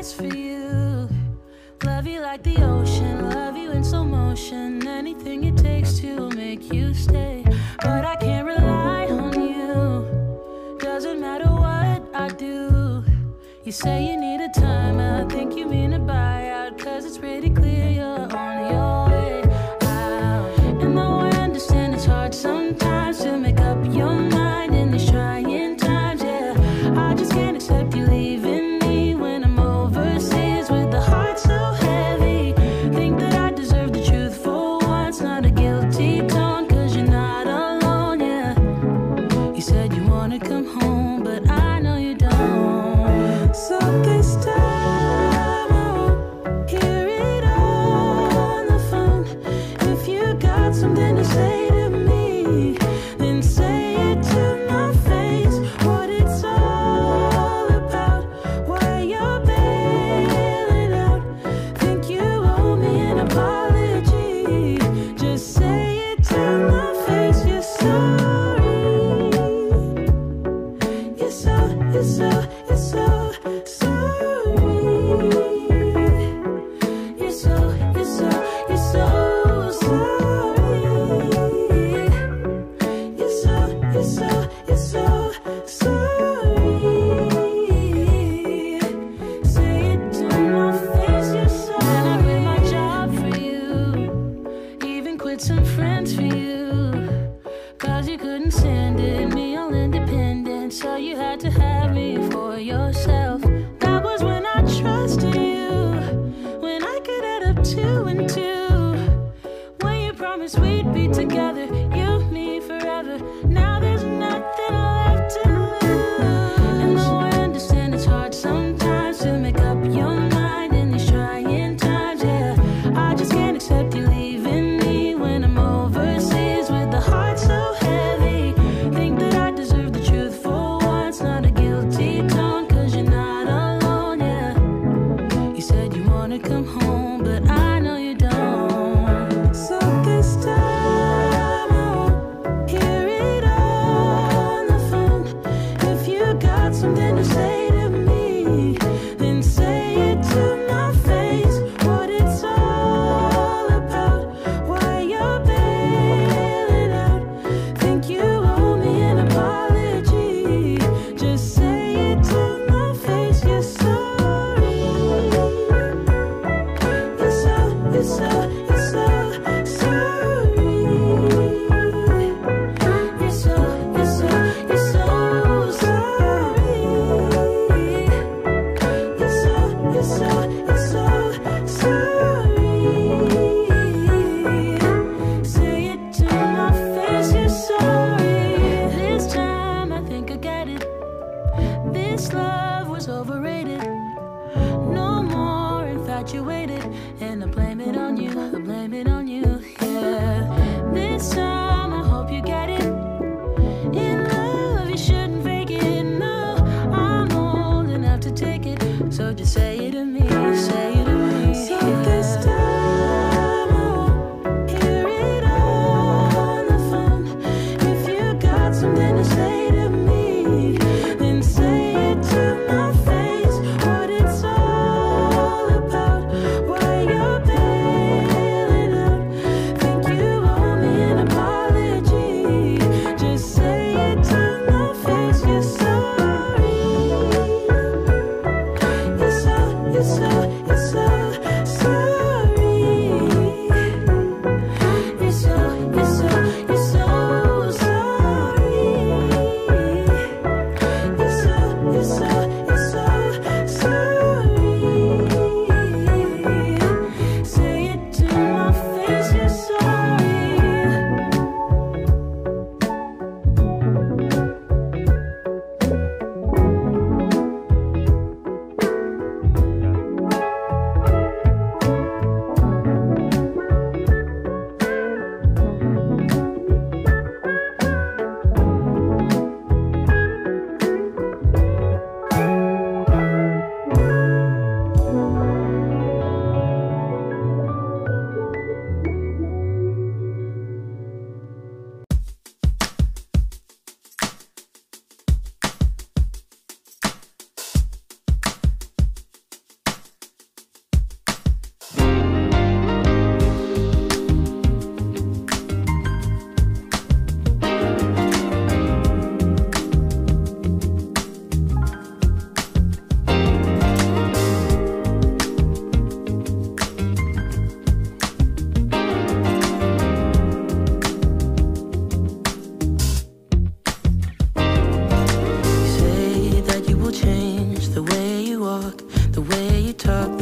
best for you. Love you like the ocean, love you in slow motion. Anything it takes to make you stay. But I can't rely on you. Doesn't matter what I do. You say you need a time, I think you mean a buyout. Cause it's pretty clear you're on your way out. And though I understand it's hard sometimes to make up your mind in these trying times, yeah, I just can't accept you leaving me when I'm overseas with the heart so heavy. Think that I deserve the truth for once, not a guilty tone, cause you're not alone, yeah. You said you wanna come home, but I know you don't. So this time I won't hear it on the phone. If you got something to say to me, then say it to my face. What it's all about, why you're bailing out. Think you owe me an apology. Just say it to my face. You're sorry. You're so sorry. You're so sorry. You're so sorry. Say it to my face, you're sorry. And I quit my job for you, even quit some friends for you. Cause you couldn't stand it, me all independent, so you had to have me for yourself. That was when I trusted you, when I could add up 2 and 2. When you promised we'd be together, you, me, forever. Now there's nothing left to lose. And though I understand it's hard sometimes to make up your mind in these trying times, yeah, I just can't accept you leaving me when I'm overseas with the heart so heavy. Think that I deserve the truth for once, not a guilty tone, cause you're not alone, yeah. You said you wanna come home, but I know you don't. So this time I won't hear it on the phone. If you got something to say to me, then say it to my face. What it's all about, why you're bailing out. Think you owe me an apology. Just say it to my face. You're sorry. You're so sorry. You're so sorry. You're so sorry. Say it to my face, you're sorry. This time I think I get it. This love was overrated. No more infatuated. And I blame it on you, I blame it on you, yeah. This time I hope you get it. In love you shouldn't fake it, no. I'm old enough to take it. So just say it to me, say it to me. So this time I won't hear it on the phone. If you got something to say to me, then say it to my face. What it's all about, why you're bailing out. Think you owe me an apology. Just say it to my face. You're sorry. You're so sorry. You're so sorry. You're so sorry. Say it to my face. You're sorry. top.